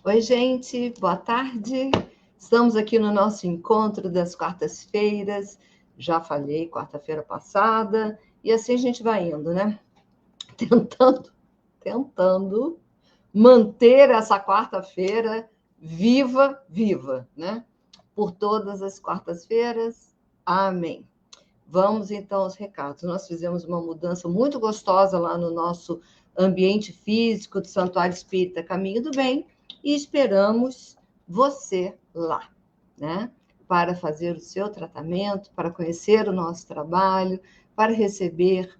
Oi, gente, boa tarde. Estamos aqui no nosso encontro das quartas-feiras. Já falei quarta-feira passada, e assim a gente vai indo, né? Tentando manter essa quarta-feira viva, né? Por todas as quartas-feiras. Amém. Vamos então aos recados. Nós fizemos uma mudança muito gostosa lá no nosso ambiente físico do Santuário Espírita Caminho do Bem e esperamos você lá, né? Para fazer o seu tratamento, para conhecer o nosso trabalho, para receber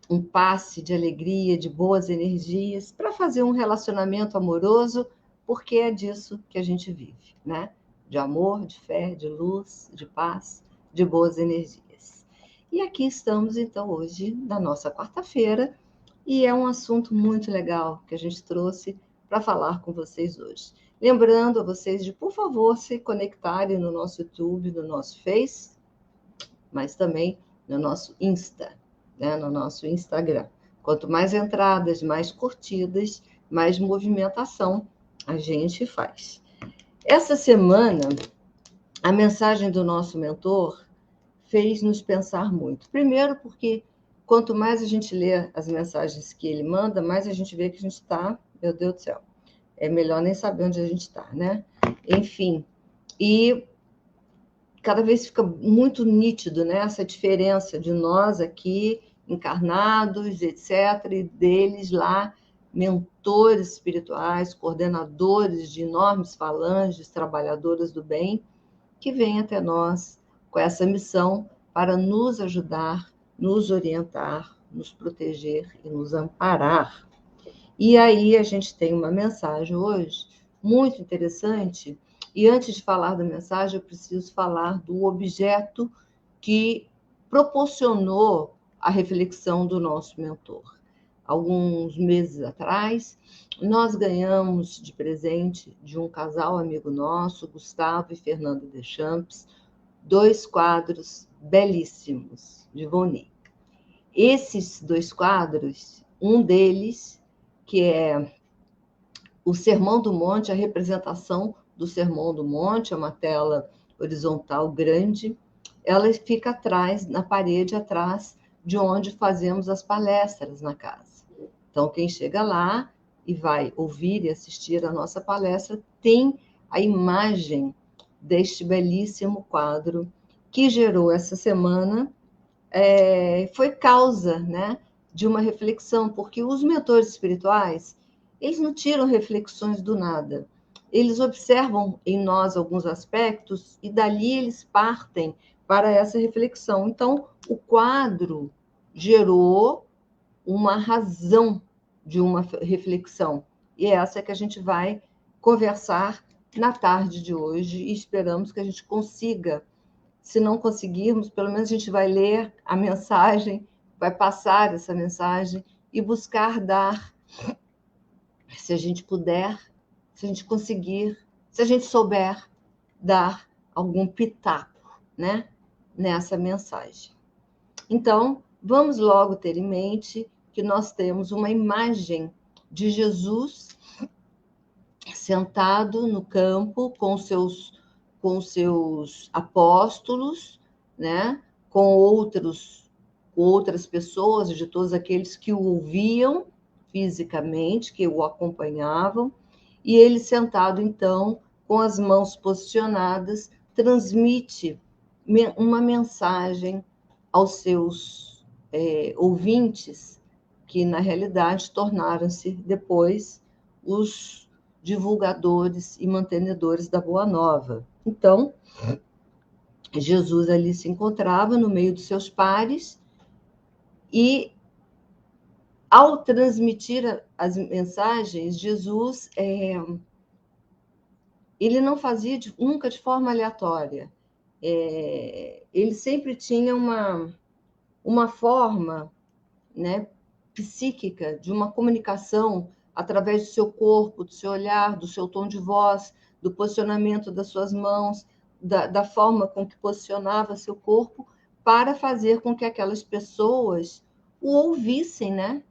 um passe de alegria, de boas energias, para fazer um relacionamento amoroso, porque é disso que a gente vive, né? De amor, de fé, de luz, de paz, de boas energias. E aqui estamos, então, hoje, na nossa quarta-feira, e é um assunto muito legal que a gente trouxe para falar com vocês hoje. Lembrando a vocês de, por favor, se conectarem no nosso YouTube, no nosso Face, mas também no nosso Insta, né? No nosso Instagram. Quanto mais entradas, mais curtidas, mais movimentação a gente faz. Essa semana, a mensagem do nosso mentor fez nos pensar muito. Primeiro, porque quanto mais a gente lê as mensagens que ele manda, mais a gente vê que a gente está, meu Deus do céu, é melhor nem saber onde a gente está, né? Enfim, e cada vez fica muito nítido, né, essa diferença de nós aqui, encarnados, etc., e deles lá, mentores espirituais, coordenadores de enormes falanges, trabalhadoras do bem, que vêm até nós com essa missão para nos ajudar, nos orientar, nos proteger e nos amparar. E aí a gente tem uma mensagem hoje muito interessante. E antes de falar da mensagem, eu preciso falar do objeto que proporcionou a reflexão do nosso mentor. Alguns meses atrás, nós ganhamos de presente de um casal amigo nosso, Gustavo e Fernanda Deschamps, 2 quadros belíssimos de Volney. Esses 2 quadros, um deles, que é o Sermão do Monte, a representação do Sermão do Monte, é uma tela horizontal grande, ela fica atrás, na parede atrás de onde fazemos as palestras na casa. Então, quem chega lá e vai ouvir e assistir a nossa palestra tem a imagem deste belíssimo quadro que gerou essa semana, foi causa, né, de uma reflexão, porque os mentores espirituais, eles não tiram reflexões do nada. Eles observam em nós alguns aspectos e dali eles partem para essa reflexão. Então, o quadro gerou uma razão de uma reflexão. E é essa que a gente vai conversar na tarde de hoje e esperamos que a gente consiga. Se não conseguirmos, pelo menos a gente vai ler a mensagem, vai passar essa mensagem e buscar dar, se a gente puder, se a gente conseguir, se a gente souber dar algum pitaco, né, nessa mensagem. Então, vamos logo ter em mente que nós temos uma imagem de Jesus sentado no campo com seus apóstolos, né? com outras pessoas, de todos aqueles que o ouviam fisicamente, que o acompanhavam, e ele sentado, então, com as mãos posicionadas, transmite uma mensagem aos seus ouvintes, que, na realidade, tornaram-se depois os divulgadores e mantenedores da Boa Nova. Então, Jesus ali se encontrava no meio dos seus pares e, ao transmitir as mensagens, Jesus ele não fazia nunca de forma aleatória. Ele sempre tinha uma forma, né, psíquica de uma comunicação através do seu corpo, do seu olhar, do seu tom de voz, do posicionamento das suas mãos, da forma com que posicionava seu corpo, para fazer com que aquelas pessoas o ouvissem, né?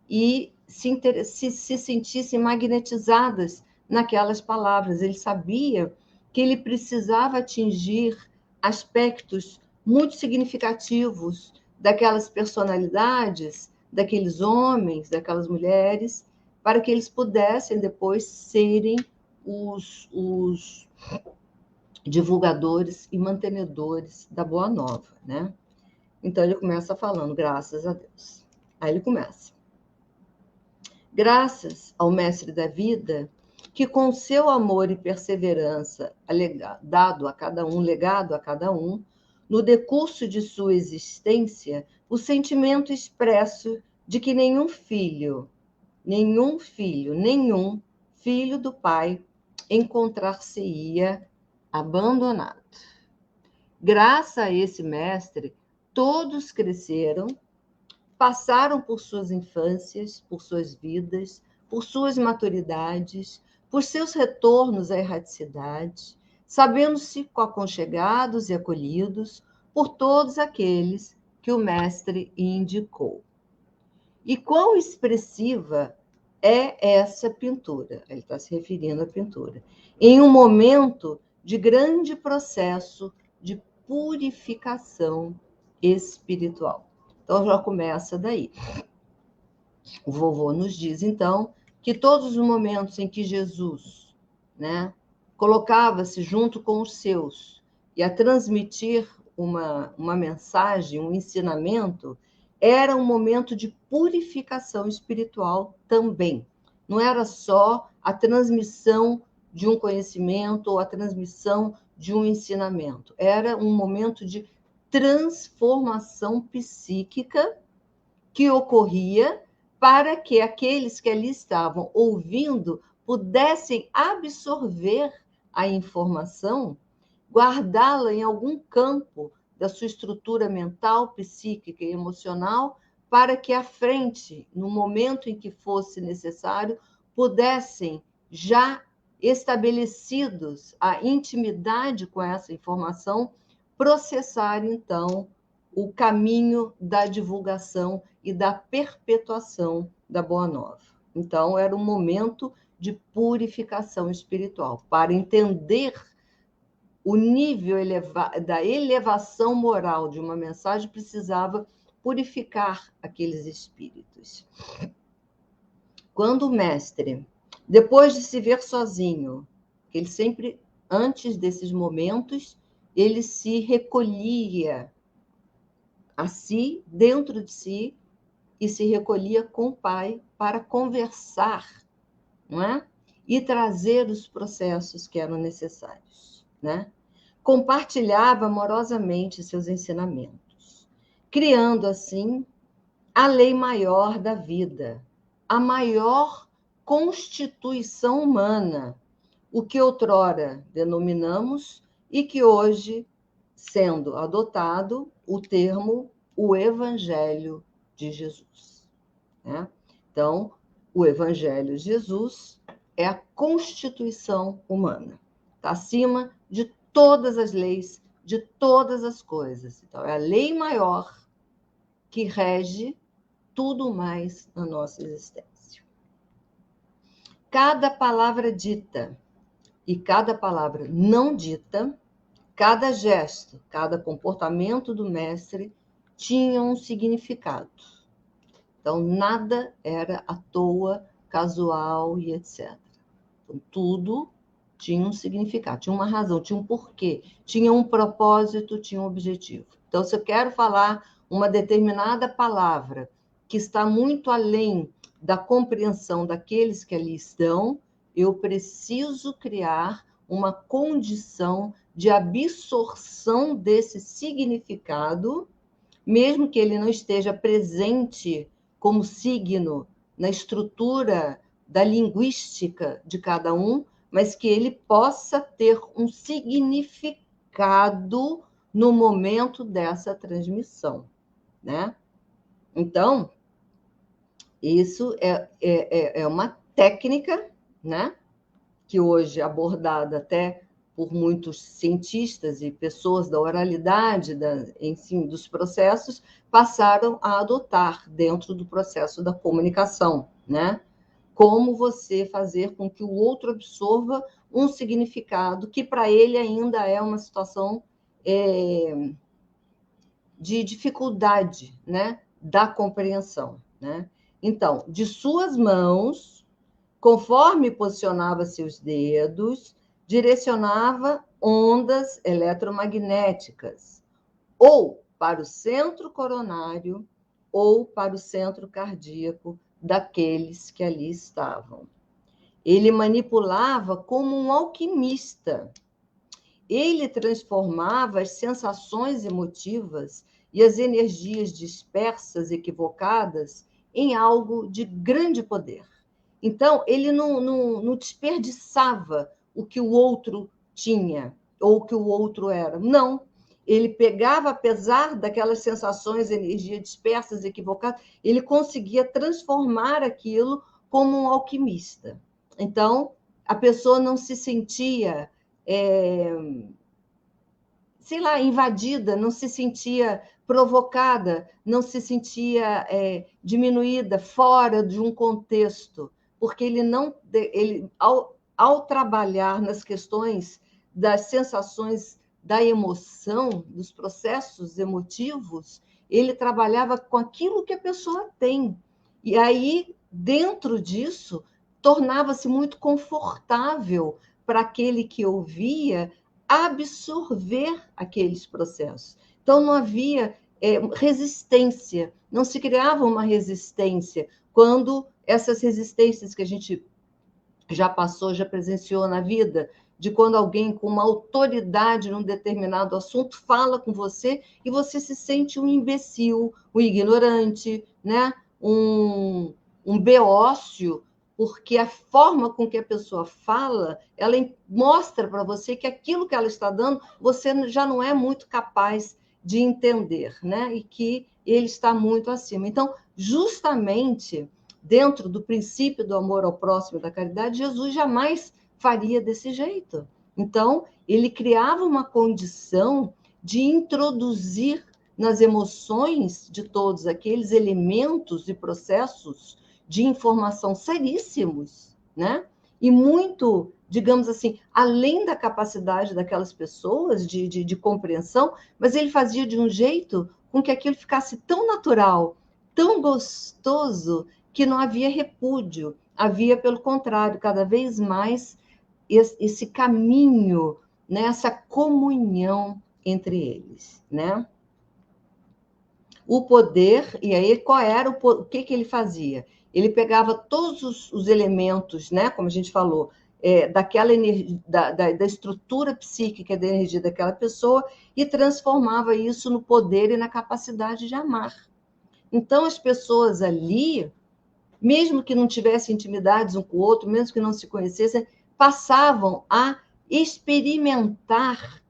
E se sentissem magnetizadas naquelas palavras. Ele sabia que ele precisava atingir aspectos muito significativos daquelas personalidades, daqueles homens, daquelas mulheres, para que eles pudessem depois serem os divulgadores e mantenedores da Boa Nova, né? Então ele começa falando, graças a Deus. Aí ele começa. Graças ao Mestre da Vida, que com seu amor e perseverança legado a cada um, no decurso de sua existência, o sentimento expresso de que nenhum filho do Pai encontrar-se-ia abandonado. Graças a esse mestre, todos cresceram, passaram por suas infâncias, por suas vidas, por suas maturidades, por seus retornos à erraticidade, sabendo-se aconchegados e acolhidos por todos aqueles que o mestre indicou. E quão expressiva é essa pintura? Ele está se referindo à pintura. Em um momento de grande processo de purificação espiritual. Então, já começa daí. O vovô nos diz, então, que todos os momentos em que Jesus, né, colocava-se junto com os seus e a transmitir uma mensagem, um ensinamento, era um momento de purificação espiritual também. Não era só a transmissão de um conhecimento ou a transmissão de um ensinamento. Era um momento de transformação psíquica que ocorria para que aqueles que ali estavam ouvindo pudessem absorver a informação, guardá-la em algum campo da sua estrutura mental, psíquica e emocional, para que à frente, no momento em que fosse necessário, pudessem, já estabelecidos a intimidade com essa informação, processar, então, o caminho da divulgação e da perpetuação da Boa Nova. Então, era um momento de purificação espiritual, para entender o nível da elevação moral de uma mensagem, precisava purificar aqueles espíritos. Quando o mestre, depois de se ver sozinho, ele sempre, antes desses momentos, ele se recolhia a si, dentro de si, e se recolhia com o Pai para conversar, não é? E trazer os processos que eram necessários, né? Compartilhava amorosamente seus ensinamentos, criando assim a lei maior da vida, a maior constituição humana, o que outrora denominamos e que hoje, sendo adotado o termo o Evangelho de Jesus, né? Então, o Evangelho de Jesus é a constituição humana, está acima de todas as leis, de todas as coisas. Então, é a lei maior que rege tudo mais na nossa existência. Cada palavra dita e cada palavra não dita, cada gesto, cada comportamento do mestre tinha um significado. Então, nada era à toa, casual e etc. Então, tudo tinha um significado, tinha uma razão, tinha um porquê, tinha um propósito, tinha um objetivo. Então, se eu quero falar uma determinada palavra que está muito além da compreensão daqueles que ali estão, eu preciso criar uma condição de absorção desse significado, mesmo que ele não esteja presente como signo na estrutura da linguística de cada um, mas que ele possa ter um significado no momento dessa transmissão, né? Então, isso é uma técnica, né? Que hoje é abordada até por muitos cientistas e pessoas da oralidade, enfim, dos processos, passaram a adotar dentro do processo da comunicação, né? como você fazer com que o outro absorva um significado que para ele ainda é uma situação de dificuldade, né, da compreensão, né? Então, de suas mãos, conforme posicionava seus dedos, direcionava ondas eletromagnéticas, ou para o centro coronário, ou para o centro cardíaco daqueles que ali estavam. Ele manipulava como um alquimista. Ele transformava as sensações emotivas e as energias dispersas, equivocadas, em algo de grande poder. Então, ele não desperdiçava o que o outro tinha ou o que o outro era. Não. Ele pegava, apesar daquelas sensações, energia dispersas, equivocadas, ele conseguia transformar aquilo como um alquimista. Então, a pessoa não se sentia, sei lá, invadida, não se sentia provocada, não se sentia diminuída, fora de um contexto, porque ele ao trabalhar nas questões das sensações da emoção, dos processos emotivos, ele trabalhava com aquilo que a pessoa tem. E aí, dentro disso, tornava-se muito confortável para aquele que ouvia absorver aqueles processos. Então, não havia resistência, não se criava uma resistência quando essas resistências que a gente já passou, já presenciou na vida, de quando alguém com uma autoridade num determinado assunto fala com você e você se sente um imbecil, um ignorante, né? um beócio, porque a forma com que a pessoa fala, ela mostra para você que aquilo que ela está dando, você já não é muito capaz de entender, né? E que ele está muito acima. Então, justamente dentro do princípio do amor ao próximo e da caridade, Jesus jamais faria desse jeito. Então, ele criava uma condição de introduzir nas emoções de todos aqueles elementos e processos de informação seríssimos, né? E muito, digamos assim, além da capacidade daquelas pessoas de compreensão, mas ele fazia de um jeito com que aquilo ficasse tão natural, tão gostoso, que não havia repúdio, havia, pelo contrário, cada vez mais esse caminho, né? Essa comunhão entre eles, né? O poder, e aí qual era o que ele fazia? Ele pegava todos os elementos, né, como a gente falou, daquela energia, da estrutura psíquica da energia daquela pessoa e transformava isso no poder e na capacidade de amar. Então, as pessoas ali, mesmo que não tivessem intimidades um com o outro, mesmo que não se conhecessem, passavam a experimentar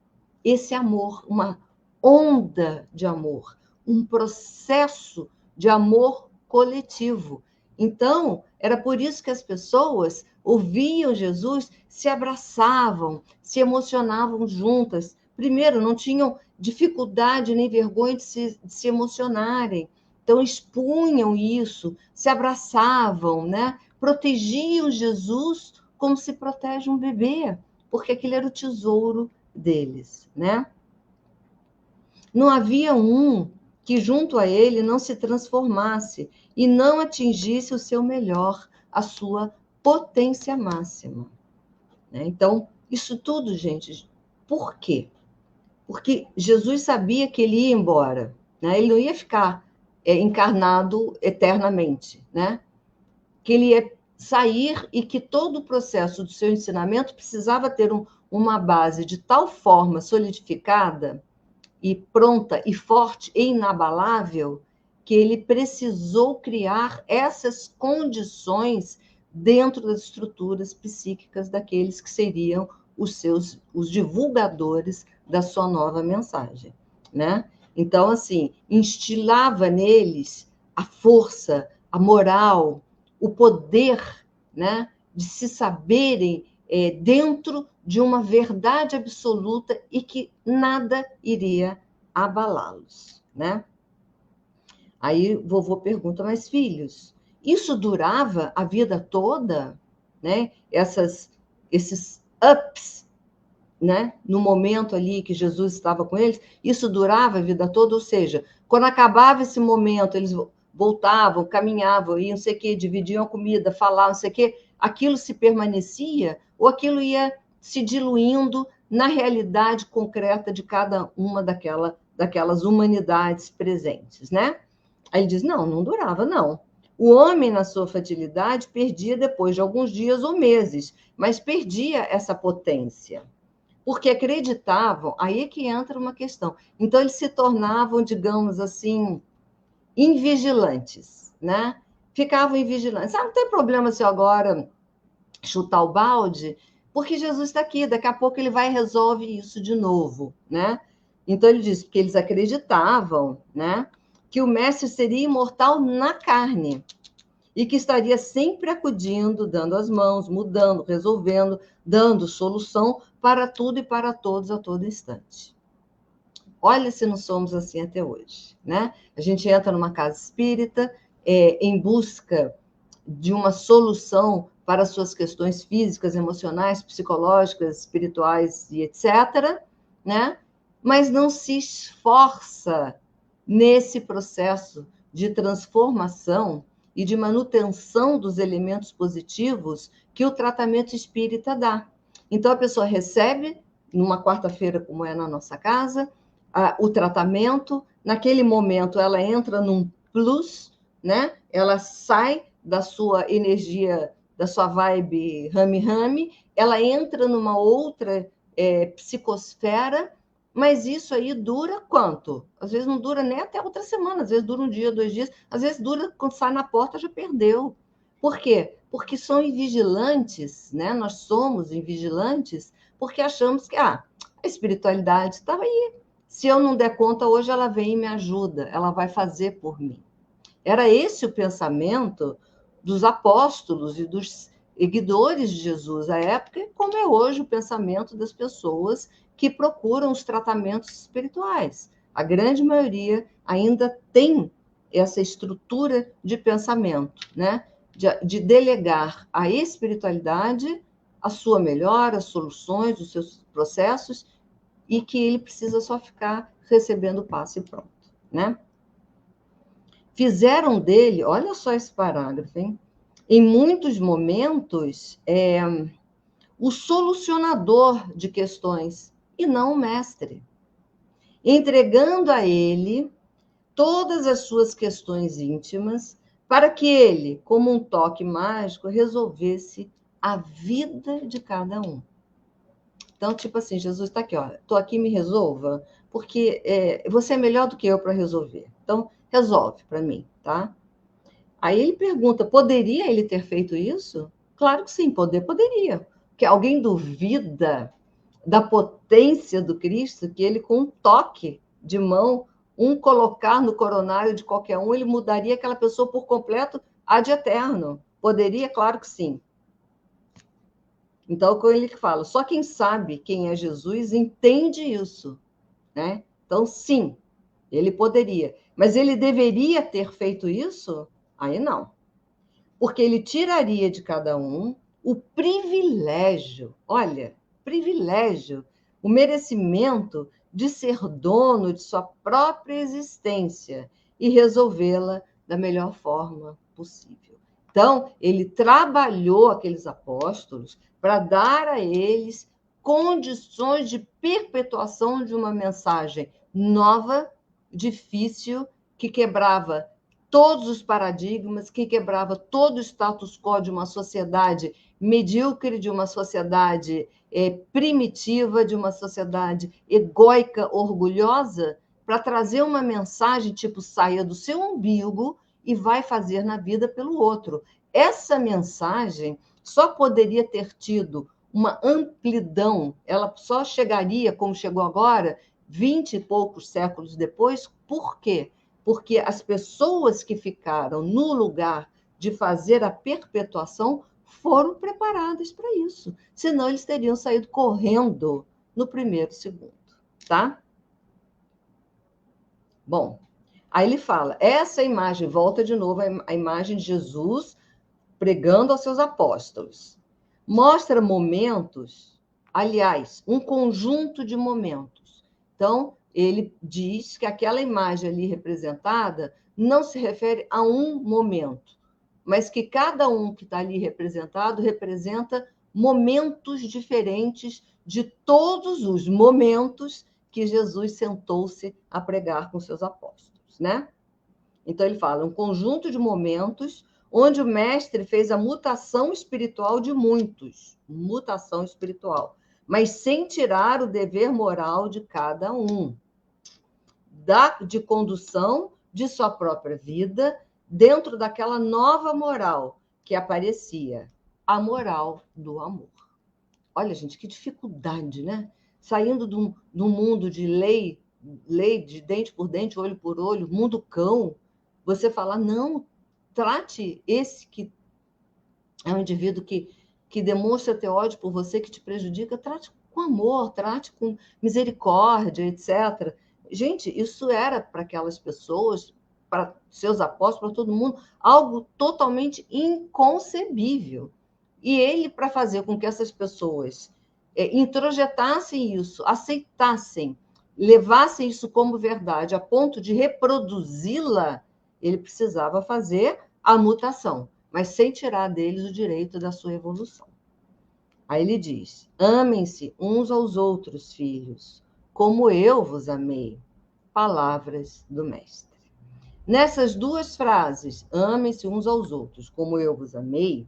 esse amor, uma onda de amor, um processo de amor coletivo. Então, era por isso que as pessoas ouviam Jesus, se abraçavam, se emocionavam juntas. Primeiro, não tinham dificuldade nem vergonha de se emocionarem. Então, expunham isso, se abraçavam, né? Protegiam Jesus como se protege um bebê, porque aquele era o tesouro deles, né? Não havia um que junto a ele não se transformasse e não atingisse o seu melhor, a sua potência máxima, né? Então, isso tudo, gente, por quê? Porque Jesus sabia que ele ia embora, né? Ele não ia ficar encarnado eternamente, né? Que ele ia sair e que todo o processo do seu ensinamento precisava ter uma base de tal forma solidificada e pronta e forte e inabalável que ele precisou criar essas condições dentro das estruturas psíquicas daqueles que seriam os divulgadores da sua nova mensagem, né? Então, assim, instilava neles a força, a moral, o poder, né, de se saberem dentro de uma verdade absoluta e que nada iria abalá-los, né? Aí vovô pergunta, mas filhos, isso durava a vida toda, né? Esses ups, né? No momento ali que Jesus estava com eles, isso durava a vida toda, ou seja, quando acabava esse momento, eles voltavam, caminhavam, iam, não sei o quê, dividiam a comida, falavam, não sei o quê, aquilo se permanecia ou aquilo ia se diluindo na realidade concreta de cada uma daquelas humanidades presentes, né? Aí ele diz, não durava, não. O homem, na sua fertilidade, perdia depois de alguns dias ou meses, mas perdia essa potência, porque acreditavam, aí é que entra uma questão. Então, eles se tornavam, digamos assim, invigilantes, né? Ficavam invigilantes. Ah, não tem problema se eu agora chutar o balde, porque Jesus está aqui, daqui a pouco ele vai e resolve isso de novo, né? Então, ele diz que eles acreditavam, né, que o mestre seria imortal na carne e que estaria sempre acudindo, dando as mãos, mudando, resolvendo, dando solução para tudo e para todos a todo instante. Olha se não somos assim até hoje, né? A gente entra numa casa espírita em busca de uma solução para as suas questões físicas, emocionais, psicológicas, espirituais e etc., né? Mas não se esforça nesse processo de transformação e de manutenção dos elementos positivos que o tratamento espírita dá. Então, a pessoa recebe, numa quarta-feira, como é na nossa casa, o tratamento, naquele momento ela entra num plus, né? Ela sai da sua energia, da sua vibe rame-rame, ela entra numa outra psicosfera, mas isso aí dura quanto? Às vezes não dura nem até outra semana, às vezes dura um dia, 2 dias, às vezes dura, quando sai na porta, já perdeu. Por quê? Porque são invigilantes, né? Nós somos invigilantes porque achamos que a espiritualidade estava aí. Se eu não der conta, hoje ela vem e me ajuda, ela vai fazer por mim. Era esse o pensamento dos apóstolos e dos seguidores de Jesus à época, como é hoje o pensamento das pessoas que procuram os tratamentos espirituais. A grande maioria ainda tem essa estrutura de pensamento, né? De delegar à espiritualidade a sua melhora, as soluções, os seus processos, e que ele precisa só ficar recebendo o passe e pronto, né? Fizeram dele, olha só esse parágrafo, hein? Em muitos momentos, o solucionador de questões, e não o mestre, entregando a ele todas as suas questões íntimas, para que ele, como um toque mágico, resolvesse a vida de cada um. Então, tipo assim, Jesus está aqui, ó, estou aqui, me resolva, porque você é melhor do que eu para resolver. Então, resolve para mim, tá? Aí ele pergunta, poderia ele ter feito isso? Claro que sim, poderia. Porque alguém duvida da potência do Cristo, que ele, com um toque de mão, colocar no coronário de qualquer um, ele mudaria aquela pessoa por completo ad eterno. Poderia? Claro que sim. Então, quando ele fala, só quem sabe quem é Jesus entende isso, né? Então, sim, ele poderia. Mas ele deveria ter feito isso? Aí não. Porque ele tiraria de cada um o privilégio, olha, privilégio, o merecimento de ser dono de sua própria existência e resolvê-la da melhor forma possível. Então, ele trabalhou aqueles apóstolos para dar a eles condições de perpetuação de uma mensagem nova, difícil, que quebrava todos os paradigmas, que quebrava todo o status quo de uma sociedade medíocre, de uma sociedade primitiva, de uma sociedade egóica, orgulhosa, para trazer uma mensagem tipo, saia do seu umbigo e vai fazer na vida pelo outro. Essa mensagem só poderia ter tido uma amplidão, ela só chegaria, como chegou agora, 20 e poucos séculos depois. Por quê? Porque as pessoas que ficaram no lugar de fazer a perpetuação foram preparadas para isso. Senão, eles teriam saído correndo no primeiro segundo, tá? Bom, Aí ele fala, essa imagem, volta de novo a imagem de Jesus pregando aos seus apóstolos. Mostra momentos, aliás, um conjunto de momentos. Então, ele diz que aquela imagem ali representada não se refere a um momento, mas que cada um que está ali representado representa momentos diferentes de todos os momentos que Jesus sentou-se a pregar com seus apóstolos, né? Então ele fala um conjunto de momentos onde o mestre fez a mutação espiritual de muitos, mutação espiritual, mas sem tirar o dever moral de cada um, de condução de sua própria vida dentro daquela nova moral que aparecia, a moral do amor. Olha, gente, que dificuldade, né? Saindo de um mundo de lei de dente por dente, olho por olho, mundo cão, você falar, não, trate esse que é um indivíduo que demonstra ter ódio por você, que te prejudica, trate com amor, trate com misericórdia, etc. Gente, isso era para aquelas pessoas, para seus apóstolos, para todo mundo, algo totalmente inconcebível. E ele, para fazer com que essas pessoas introjetassem isso, aceitassem, levassem isso como verdade, a ponto de reproduzi-la, ele precisava fazer a mutação, mas sem tirar deles o direito da sua evolução. Aí ele diz: amem-se uns aos outros, filhos, como eu vos amei. Palavras do Mestre. Nessas duas frases, amem-se uns aos outros, como eu vos amei,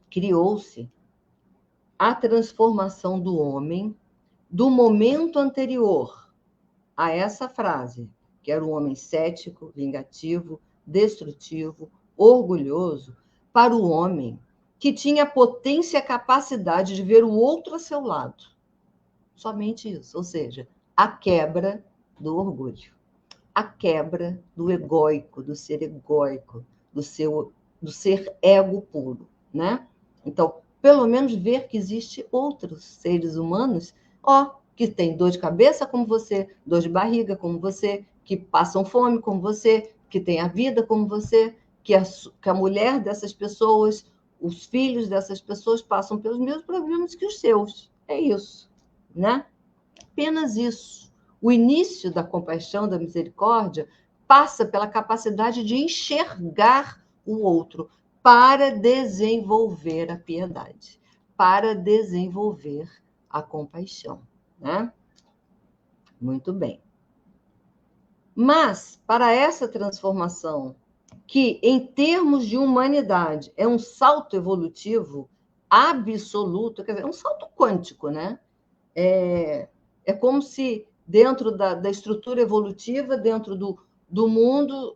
criou-se a transformação do homem do momento anterior a essa frase, que era o homem cético, vingativo, destrutivo, orgulhoso, para o homem que tinha a potência e a capacidade de ver o outro a seu lado. Somente isso, ou seja, a quebra do orgulho, a quebra do egóico, do ser egóico, do ser ego puro, né? Então, pelo menos ver que existe outros seres humanos, que tem dor de cabeça como você, dor de barriga como você, que passam fome como você, que tem a vida como você, que a mulher dessas pessoas, os filhos dessas pessoas passam pelos mesmos problemas que os seus. É isso, né? Apenas isso. O início da compaixão, da misericórdia, passa pela capacidade de enxergar o outro para desenvolver a piedade, para desenvolver a compaixão, né? Muito bem. Mas, para essa transformação, que em termos de humanidade é um salto evolutivo absoluto, quer dizer, é um salto quântico, né? É como se dentro da estrutura evolutiva, dentro do mundo,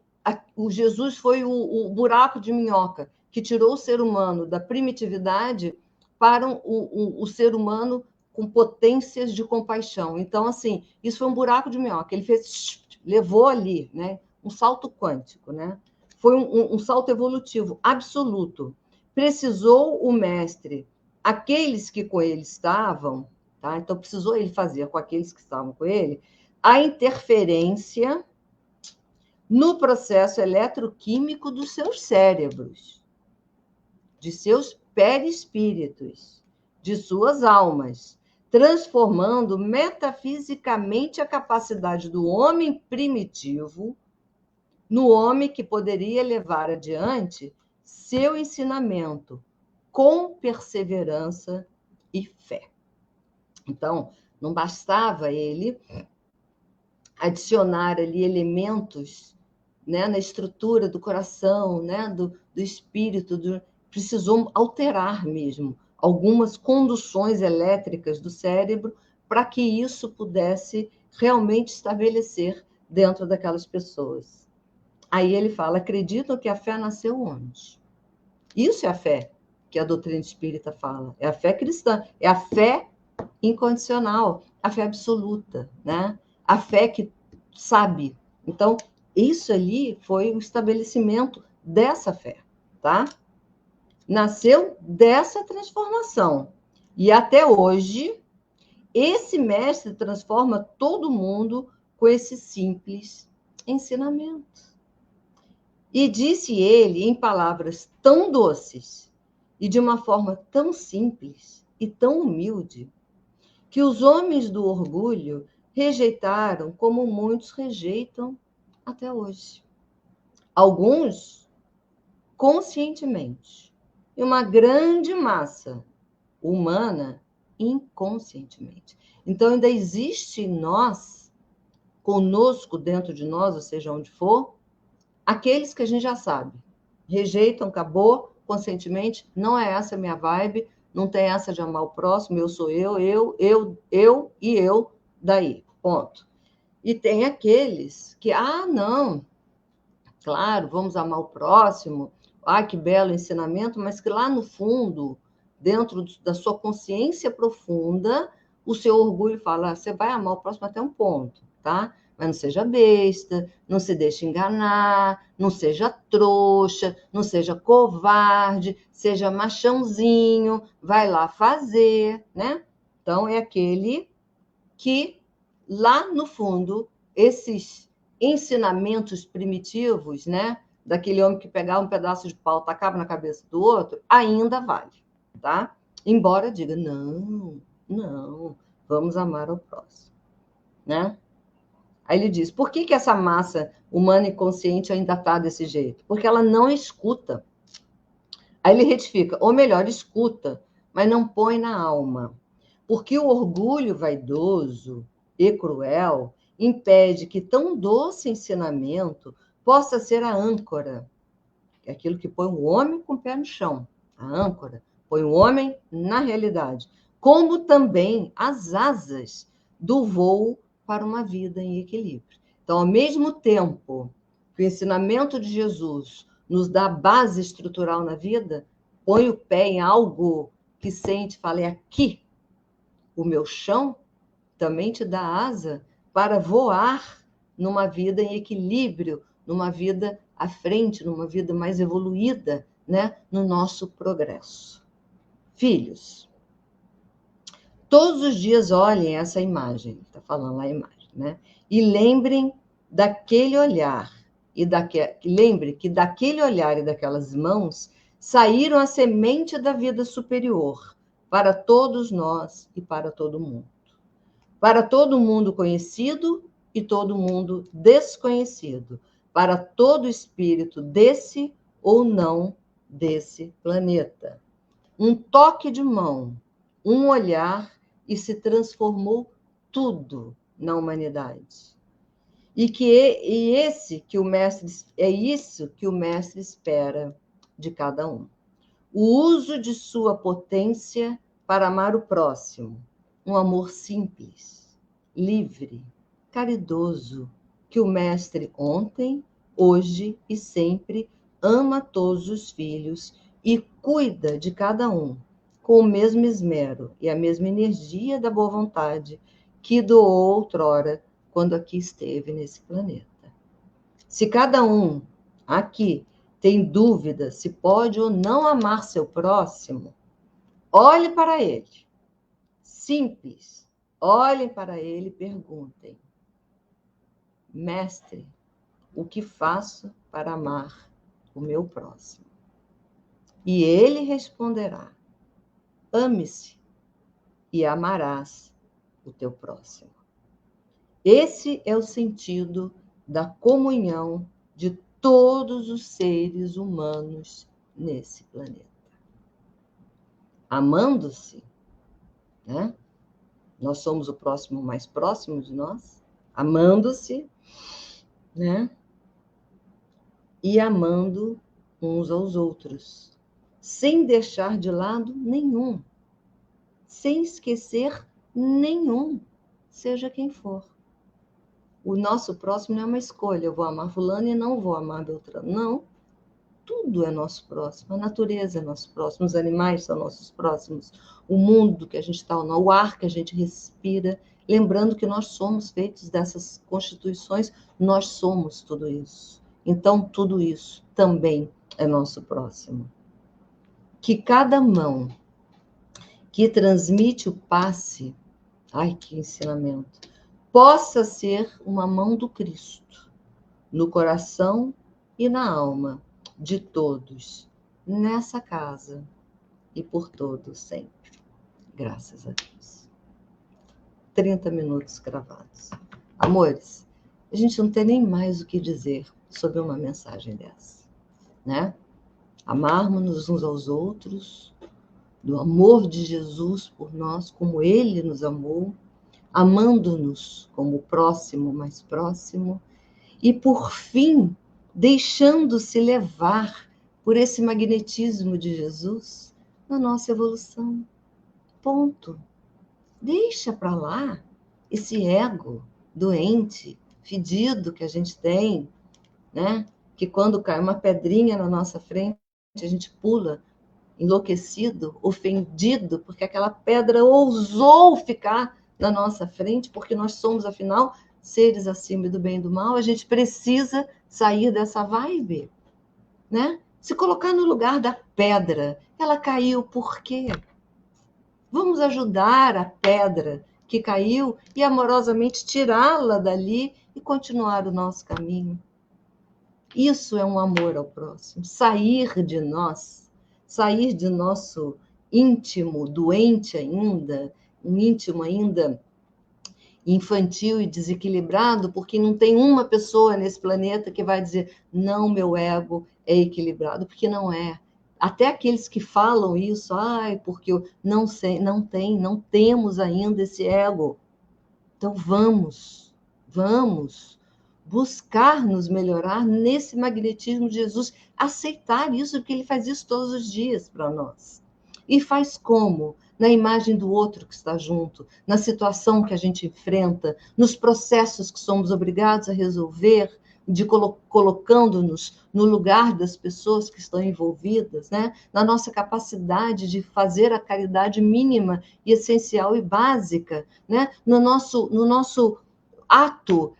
o Jesus foi o buraco de minhoca que tirou o ser humano da primitividade para o ser humano com potências de compaixão. Então, assim, isso foi um buraco de minhoca. Ele levou ali, né? Um salto quântico, né? Foi um salto evolutivo absoluto. Precisou o mestre, aqueles que com ele estavam, tá? Então, precisou ele fazer com aqueles que estavam com ele a interferência no processo eletroquímico dos seus cérebros, de seus perispíritos, de suas almas, transformando metafisicamente a capacidade do homem primitivo no homem que poderia levar adiante seu ensinamento com perseverança e fé. Então, não bastava ele adicionar ali elementos, né, na estrutura do coração, né, do espírito, precisou alterar mesmo algumas conduções elétricas do cérebro para que isso pudesse realmente estabelecer dentro daquelas pessoas. Aí ele fala, acreditam que a fé nasceu onde? Isso é a fé que a doutrina espírita fala, é a fé cristã, é a fé incondicional, a fé absoluta, né? A fé que sabe. Então, isso ali foi o estabelecimento dessa fé, tá? Nasceu dessa transformação. E até hoje, esse mestre transforma todo mundo com esse simples ensinamento. E disse ele em palavras tão doces e de uma forma tão simples e tão humilde, que os homens do orgulho rejeitaram como muitos rejeitam até hoje. Alguns conscientemente, e uma grande massa humana inconscientemente. Então, ainda existe em nós, conosco, dentro de nós, ou seja, onde for, aqueles que a gente já sabe, rejeitam, acabou, conscientemente, não é essa a minha vibe, não tem essa de amar o próximo, eu sou eu e eu, daí, ponto. E tem aqueles que, não, claro, vamos amar o próximo, que belo ensinamento, mas que lá no fundo, dentro da sua consciência profunda, o seu orgulho fala, você vai amar o próximo até um ponto, tá? Mas não seja besta, não se deixe enganar, não seja trouxa, não seja covarde, seja machãozinho, vai lá fazer, né? Então, é aquele que, lá no fundo, esses ensinamentos primitivos, né? Daquele homem que pegava um pedaço de pau, tacava na cabeça do outro, ainda vale, tá? Embora diga, não, vamos amar ao próximo, né? Aí ele diz, por que essa massa humana inconsciente ainda está desse jeito? Porque ela não escuta. Aí ele retifica, ou melhor, escuta, mas não põe na alma. Porque o orgulho vaidoso e cruel impede que tão doce ensinamento possa ser a âncora, que é aquilo que põe o homem com o pé no chão. A âncora põe o homem na realidade, como também as asas do voo para uma vida em equilíbrio. Então, ao mesmo tempo que o ensinamento de Jesus nos dá base estrutural na vida, põe o pé em algo que sente, fala, é aqui o meu chão, também te dá asa para voar numa vida em equilíbrio, numa vida à frente, numa vida mais evoluída, né, no nosso progresso. Filhos, todos os dias olhem essa imagem, está falando lá a imagem, né? E lembrem daquele olhar, lembre que daquele olhar e daquelas mãos saíram a semente da vida superior para todos nós e para todo mundo. Para todo mundo conhecido e todo mundo desconhecido, para todo espírito desse ou não desse planeta. Um toque de mão, um olhar e se transformou tudo na humanidade. É isso que o mestre espera de cada um. O uso de sua potência para amar o próximo, um amor simples, livre, caridoso, que o mestre ontem, hoje e sempre ama todos os filhos e cuida de cada um com o mesmo esmero e a mesma energia da boa vontade que doou outrora quando aqui esteve nesse planeta. Se cada um aqui tem dúvida se pode ou não amar seu próximo, olhe para ele. Simples. Olhem para ele e perguntem: Mestre, o que faço para amar o meu próximo? E ele responderá: ame-se e amarás o teu próximo. Esse é o sentido da comunhão de todos os seres humanos nesse planeta. Amando-se, né? Nós somos o próximo mais próximo de nós, amando-se, né? E amando uns aos outros, sem deixar de lado nenhum, sem esquecer nenhum, seja quem for. O nosso próximo não é uma escolha, eu vou amar fulano e não vou amar Beltrano. Não, tudo é nosso próximo, a natureza é nosso próximo, os animais são nossos próximos, o mundo que a gente está, o ar que a gente respira, lembrando que nós somos feitos dessas constituições, nós somos tudo isso. Então, tudo isso também é nosso próximo. Que cada mão que transmite o passe, ai, que ensinamento, possa ser uma mão do Cristo, no coração e na alma de todos, nessa casa e por todos sempre. Graças a Deus. 30 minutos gravados. Amores, a gente não tem nem mais o que dizer sobre uma mensagem dessa, né? Amarmos-nos uns aos outros, do amor de Jesus por nós, como Ele nos amou, amando-nos como o próximo mais próximo, e, por fim, deixando-se levar por esse magnetismo de Jesus na nossa evolução. Ponto. Deixa para lá esse ego doente, fedido que a gente tem, né? Que quando cai uma pedrinha na nossa frente, a gente pula enlouquecido, ofendido, porque aquela pedra ousou ficar na nossa frente, porque nós somos, afinal, seres acima do bem e do mal. A gente precisa sair dessa vibe, né? Se colocar no lugar da pedra. Ela caiu por quê? Vamos ajudar a pedra que caiu e amorosamente tirá-la dali e continuar o nosso caminho. Isso é um amor ao próximo. Sair de nós, sair de nosso íntimo doente ainda, um íntimo ainda infantil e desequilibrado, porque não tem uma pessoa nesse planeta que vai dizer, não, meu ego é equilibrado, porque não é. Até aqueles que falam isso, porque eu não sei, não temos ainda esse ego. Então vamos buscar nos melhorar nesse magnetismo de Jesus, aceitar isso, porque ele faz isso todos os dias para nós. E faz como? Na imagem do outro que está junto, na situação que a gente enfrenta, nos processos que somos obrigados a resolver, de colocando-nos no lugar das pessoas que estão envolvidas, né? Na nossa capacidade de fazer a caridade mínima e essencial e básica, né? No nosso ato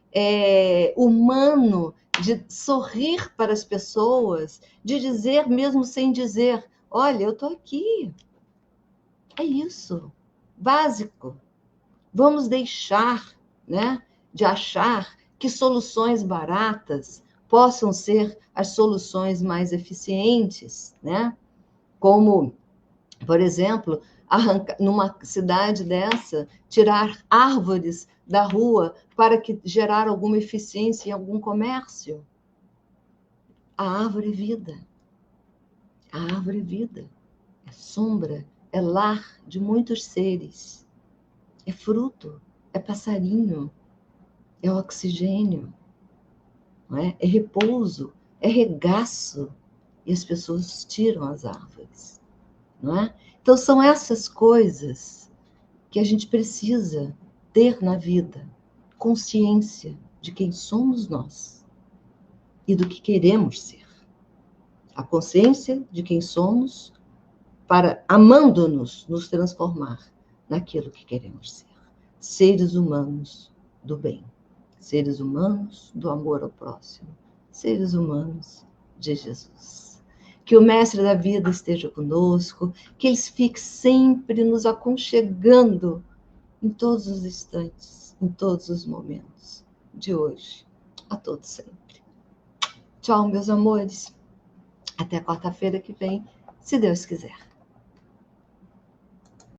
humano de sorrir para as pessoas, de dizer mesmo sem dizer, olha, eu estou aqui. É isso, básico. Vamos deixar, né, de achar que soluções baratas possam ser as soluções mais eficientes, né? Como, por exemplo, numa cidade dessa, tirar árvores da rua para gerar alguma eficiência em algum comércio. A árvore é vida. A árvore é vida. É sombra, é lar de muitos seres. É fruto, é passarinho, é oxigênio, não é? É repouso, é regaço. E as pessoas tiram as árvores, não é? Então, são essas coisas que a gente precisa ter na vida, consciência de quem somos nós e do que queremos ser. A consciência de quem somos para, amando-nos, nos transformar naquilo que queremos ser. Seres humanos do bem, seres humanos do amor ao próximo, seres humanos de Jesus. Que o Mestre da Vida esteja conosco, que Ele fique sempre nos aconchegando em todos os instantes, em todos os momentos de hoje, a todos sempre. Tchau, meus amores. Até quarta-feira que vem, se Deus quiser.